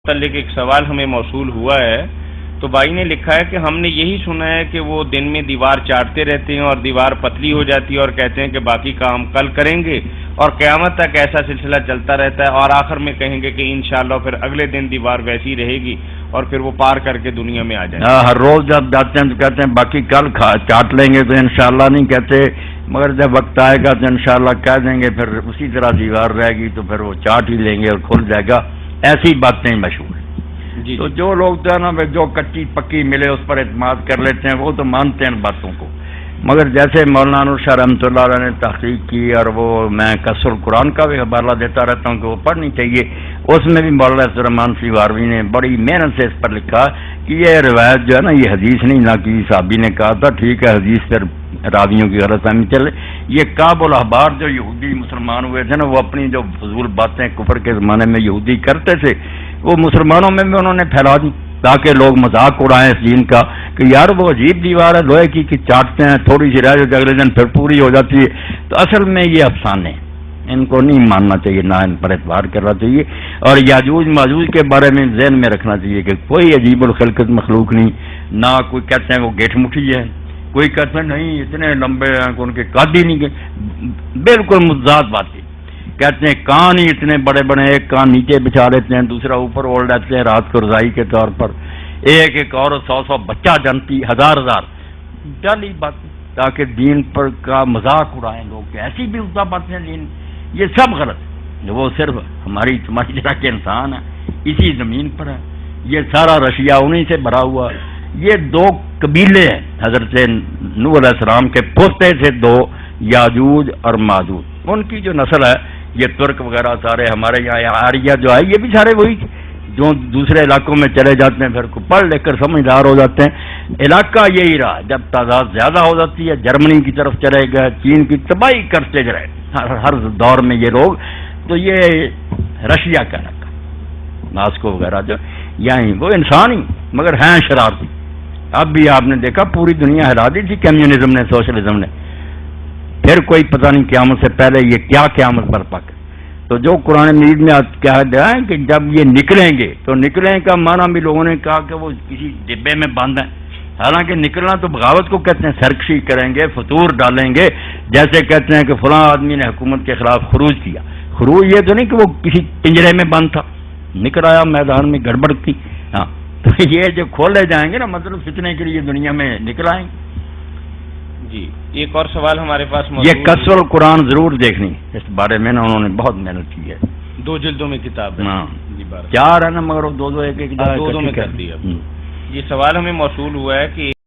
متعلق ایک سوال ہمیں موصول ہوا ہے، تو بھائی نے لکھا ہے کہ ہم نے یہی سنا ہے کہ وہ دن میں دیوار چاٹتے رہتے ہیں اور دیوار پتلی ہو جاتی ہے اور کہتے ہیں کہ باقی کام کل کریں گے، اور قیامت تک ایسا سلسلہ چلتا رہتا ہے، اور آخر میں کہیں گے کہ انشاءاللہ پھر اگلے دن دیوار ویسی رہے گی اور پھر وہ پار کر کے دنیا میں آ جائیں گے۔ ہر روز جب جاتے ہیں تو کہتے ہیں باقی کل چاٹ لیں گے، تو انشاءاللہ نہیں کہتے، مگر جب وقت آئے گا تو انشاءاللہ کہہ دیں گے، پھر اسی طرح دیوار رہے گی تو پھر وہ چاٹ ہی لیں گے اور کھل جائے گا۔ ایسی باتیں مشہور ہیں۔ جی تو جو لوگ جو ہے نا جو کچی پکی ملے اس پر اعتماد کر لیتے ہیں، وہ تو مانتے ہیں ان باتوں کو، مگر جیسے مولانا انور شاہ رحمۃ اللہ علیہ نے تحقیق کی، اور وہ میں کسر القرآن کا بھی حوالہ دیتا رہتا ہوں کہ وہ پڑھنی چاہیے، اس میں بھی مولانا عبدالرحمان سیواروی نے بڑی محنت سے اس پر لکھا کہ یہ روایت جو ہے نا یہ حدیث نہیں، نہ کسی صحابی نے کہا تھا، ٹھیک ہے حدیث پھر راویوں کی غلط فہمی چلے، یہ کعب الاحبار جو یہودی مسلمان ہوئے تھے نا، وہ اپنی جو فضول باتیں کفر کے زمانے میں یہودی کرتے تھے وہ مسلمانوں میں بھی انہوں نے پھیلا دی تاکہ لوگ مذاق اڑائیں اس دین کا کہ یار وہ عجیب دیوار ہے لوہے کی کہ چاٹتے ہیں، تھوڑی سی رہ جو اگلے دن پھر پوری ہو جاتی ہے۔ تو اصل میں یہ افسانے ہیں، ان کو نہیں ماننا چاہیے، نہ ان پر اعتبار کرنا چاہیے، اور یاجوج ماجوج کے بارے میں ذہن میں رکھنا چاہیے کہ کوئی عجیب الخلقت مخلوق نہیں، نہ کوئی کہتے ہیں وہ گیٹ مٹھی ہے، کوئی کہتے ہیں نہیں اتنے لمبے ہیں کہ ان کے قد ہی نہیں گئے، بالکل مضاد باتیں کہتے ہیں، کان ہی اتنے بڑے بڑے، ایک کان نیچے بچھا لیتے ہیں، دوسرا اوپر اوڑھ لیتے ہیں رات کو رضائی کے طور پر، ایک عورت 100 بچہ جنتی، ہزار جعلی باتیں تاکہ دین پر کا مذاق اڑائیں لوگ، ایسی بھی الٹا باتیں دین، یہ سب غلط ہے۔ وہ صرف ہماری تمہاری طرح کے انسان ہیں، اسی زمین پر ہے، یہ سارا رشیا انہیں سے بھرا ہوا۔ یہ دو قبیلے ہیں، حضرت نوح علیہ السلام کے پوتے تھے دو، یاجوج اور ماجوج، ان کی جو نسل ہے یہ ترک وغیرہ سارے ہمارے یہاں آریہ جو ہے یہ بھی سارے وہی جو دوسرے علاقوں میں چلے جاتے ہیں، پھر پڑھ لکھ کر سمجھدار ہو جاتے ہیں۔ علاقہ یہی رہا، جب تعداد زیادہ ہو جاتی ہے جرمنی کی طرف چلے گئے، چین کی تباہی کرتے رہے ہر دور میں یہ لوگ، تو یہ رشیا کا علاقہ ماسکو وغیرہ جو یہیں وہ انسان ہی مگر ہیں شرارتی۔ اب بھی آپ نے دیکھا پوری دنیا ہلا دی تھی کمیونزم نے، سوشلزم نے، پھر کوئی پتہ نہیں قیامت سے پہلے یہ کیا قیامت برپا کرے۔ تو جو قرآن مجید میں کہا گیا ہے کہ جب یہ نکلیں گے، تو نکلیں کا معنی بھی لوگوں نے کہا کہ وہ کسی ڈبے میں بند ہیں، حالانکہ نکلنا تو بغاوت کو کہتے ہیں، سرکشی کریں گے، فتور ڈالیں گے، جیسے کہتے ہیں کہ فلاں آدمی نے حکومت کے خلاف خروج کیا۔ خروج یہ تو نہیں کہ وہ کسی پنجرے میں بند تھا، نکل آیا میدان میں، گڑبڑ کی، ہاں، تو یہ جو کھولے جائیں گے نا، مطلب فتنے کے لیے دنیا میں نکل آئیں گے۔ جی ایک اور سوال ہمارے پاس یہ کسر القرآن ضرور دیکھنی، اس بارے میں نا انہوں نے بہت محنت کی ہے، 2 جلدوں میں کتاب ہے، ہاں 4 ہے نا، مگر وہ دو ایک دو میں کر دی۔ یہ سوال ہمیں موصول ہوا ہے کہ